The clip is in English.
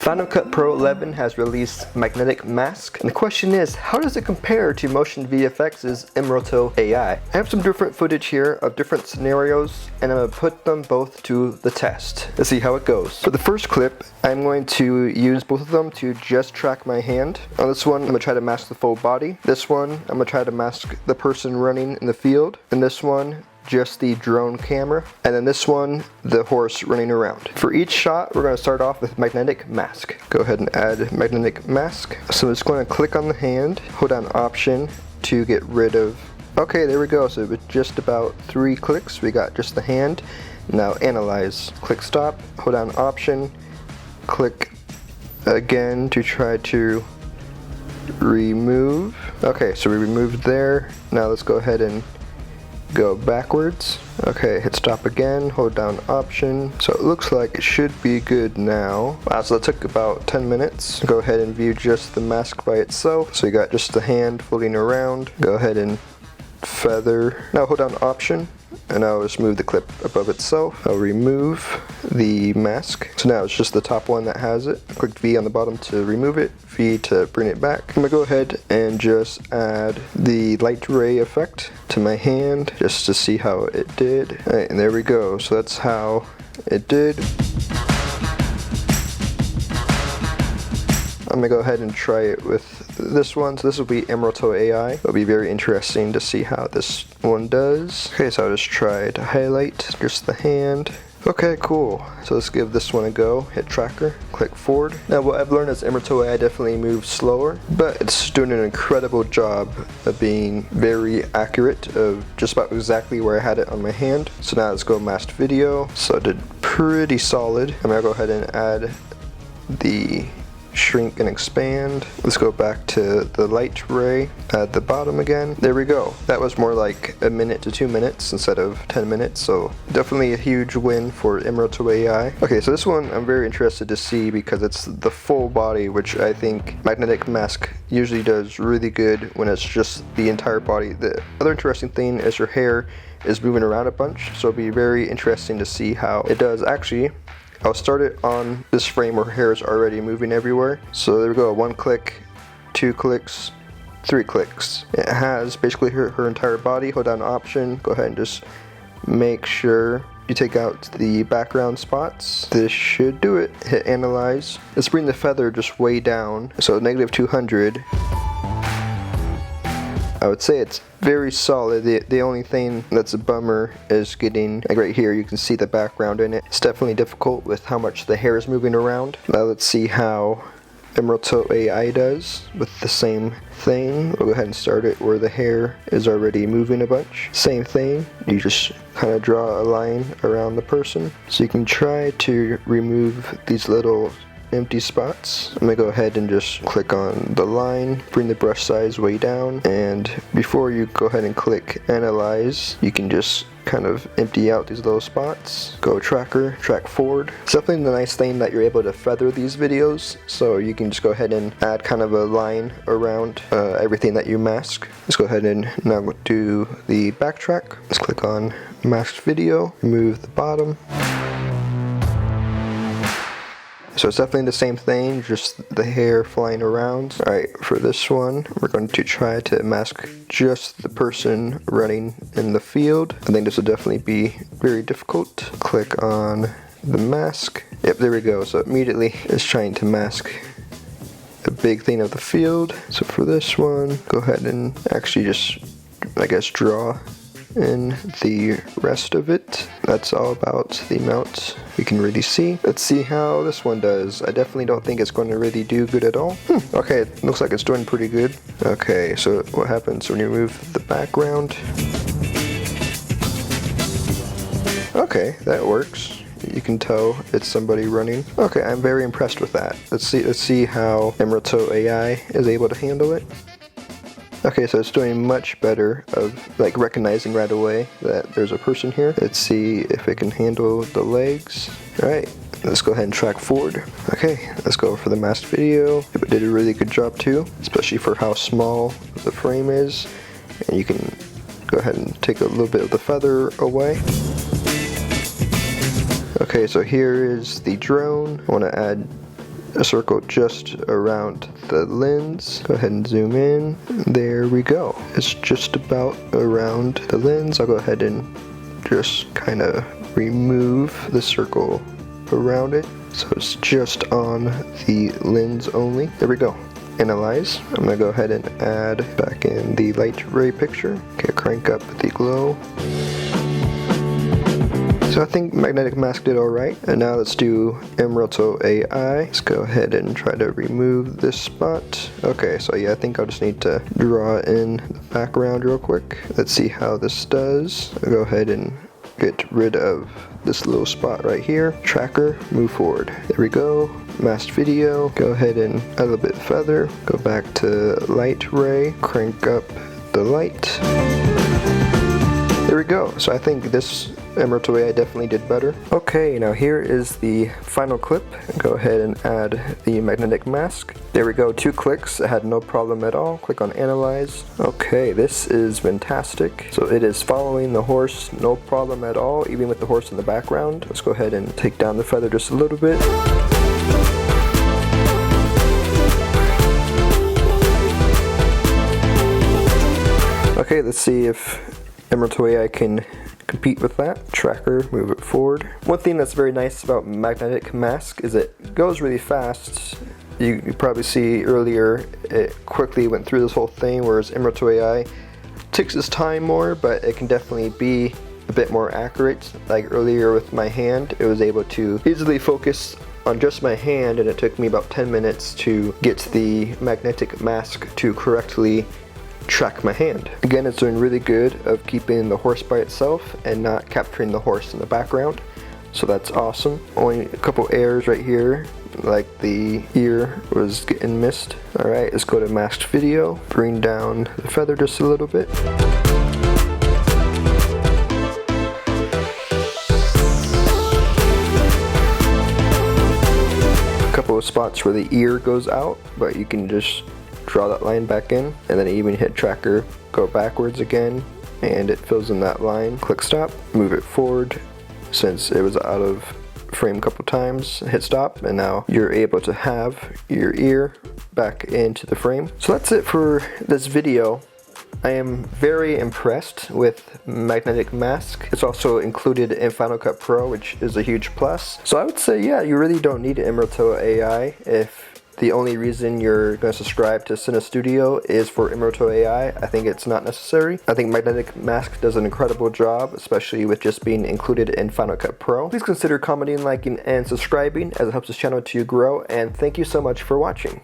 Final Cut Pro 11 has released Magnetic Mask, and the question is, how does it compare to MotionVFX's mRotoAI? I have some different footage here of different scenarios, and I'm going to put them both to the test to see how it goes. For the first clip, I'm going to use both of them to just track my hand. On this one, I'm going to try to mask the full body. This one, I'm going to try to mask the person running in the field. And this one, just the drone camera, and then this one, the horse running around. For each shot, we're going to start off with magnetic mask. Go ahead and add magnetic mask. So I'm just going to click on the hand, hold down Option to get rid of. Okay, there we go. So with just about 3 clicks, we got just the hand. Now analyze. Click stop, hold down Option, click again to try to remove. Okay, so we removed there. Now let's go ahead and go backwards. Okay, hit stop again, hold down Option. So it looks like it should be good now. Wow, so that took about 10 minutes. Go ahead and view just the mask by itself. So you got just the hand floating around. Go ahead and feather. Now hold down Option, and I'll just move the clip above itself. I'll remove the mask. So now it's just the top one that has it. Click V on the bottom to remove it, V to bring it back. I'm gonna go ahead and just add the light ray effect to my hand just to see how it did. All right, and there we go. So that's how it did. I'm gonna go ahead and try it with this one. So this will be mRotoAI. It'll be very interesting to see how this one does. Okay, so I'll just try to highlight just the hand. Okay, cool. So let's give this one a go. Hit tracker, click forward. Now what I've learned is mRotoAI definitely moves slower, but it's doing an incredible job of being very accurate of just about exactly where I had it on my hand. So now let's go masked video. So it did pretty solid. I'm gonna go ahead and add the shrink and expand. Let's go back to the light ray at the bottom again. There we go. That was more like 1 minute to 2 minutes instead of 10 minutes, so definitely a huge win for mRotoAI. Okay, so this one I'm very interested to see because it's the full body, which I think magnetic mask usually does really good when it's just the entire body. The other interesting thing is your hair is moving around a bunch, so it'll be very interesting to see how it does. Actually, I'll start it on this frame where her hair is already moving everywhere. So there we go, 1 click, 2 clicks, 3 clicks. It has basically her entire body. Hold down Option, go ahead and just make sure you take out the background spots. This should do it. Hit analyze. Let's bring the feather just way down. So -200. I would say it's very solid. The only thing that's a bummer is getting, like right here, you can see the background in it. It's definitely difficult with how much the hair is moving around. Now let's see how mRotoAI does with the same thing. We'll go ahead and start it where the hair is already moving a bunch. Same thing, you just kind of draw a line around the person. So you can try to remove these little empty spots. I'm gonna go ahead and just click on the line, bring the brush size way down, and before you go ahead and click analyze, you can just kind of empty out these little spots. Go tracker, track forward. It's definitely the nice thing that you're able to feather these videos, so you can just go ahead and add kind of a line around everything that you mask. Let's go ahead and now do the backtrack. Let's click on masked video, remove the bottom. So it's definitely the same thing, just the hair flying around. Alright, for this one, we're going to try to mask just the person running in the field. I think this will definitely be very difficult. Click on the mask. Yep, there we go. So immediately it's trying to mask a big thing of the field. So for this one, go ahead and actually just, I guess, draw in the rest of it. That's all about the amount we can really see. Let's see how this one does. I definitely don't think it's going to really do good at all. Okay, it looks like it's doing pretty good. Okay, so what happens when you remove the background? Okay, that works. You can tell it's somebody running. Okay, I'm very impressed with that. Let's see how mRotoAI is able to handle it. Okay, so it's doing much better of like recognizing right away that there's a person here. Let's see if it can handle the legs. Alright, let's go ahead and track forward. Okay, let's go for the masked video. It did a really good job too, especially for how small the frame is. And you can go ahead and take a little bit of the feather away. Okay, so here is the drone. I want to add a circle just around the lens. Go ahead and zoom in. There we go. It's just about around the lens. I'll go ahead and just kind of remove the circle around it, so it's just on the lens only. There we go. Analyze. I'm gonna go ahead and add back in the light ray picture. Okay, crank up the glow. So I think magnetic mask did alright. And now let's do mRotoAI. Let's go ahead and try to remove this spot. Okay, so yeah, I think I'll just need to draw in the background real quick. Let's see how this does. I'll go ahead and get rid of this little spot right here. Tracker, move forward. There we go. Masked video. Go ahead and add a little bit further. Go back to light ray. Crank up the light. There we go. So I think this mRotoAI definitely did better. Okay, now here is the final clip. Go ahead and add the magnetic mask. There we go, 2 clicks. It had no problem at all. Click on analyze. Okay, this is fantastic. So it is following the horse, no problem at all, even with the horse in the background. Let's go ahead and take down the feather just a little bit. Okay, let's see if mRotoAI can compete with that. Tracker, move it forward. One thing that's very nice about magnetic mask is it goes really fast. You probably see earlier it quickly went through this whole thing, whereas mRotoAI takes its time more, but it can definitely be a bit more accurate. Like earlier with my hand, it was able to easily focus on just my hand, and it took me about 10 minutes to get the magnetic mask to correctly track my hand. Again, it's doing really good of keeping the horse by itself and not capturing the horse in the background, so that's awesome. Only a couple errors right here, like the ear was getting missed. Alright, let's go to masked video, bring down the feather just a little bit. A couple of spots where the ear goes out, but you can just draw that line back in, and then even hit tracker, go backwards again, and it fills in that line. Click stop, move it forward since it was out of frame a couple times, hit stop, and now you're able to have your ear back into the frame. So that's it for this video. I am very impressed with magnetic mask. It's also included in Final Cut Pro, which is a huge plus. So I would say, yeah, you really don't need mRotoAI if the only reason you're going to subscribe to Cine Studio is for mRotoAI. I think it's not necessary. I think magnetic mask does an incredible job, especially with just being included in Final Cut Pro. Please consider commenting, liking, and subscribing as it helps this channel to grow, and thank you so much for watching.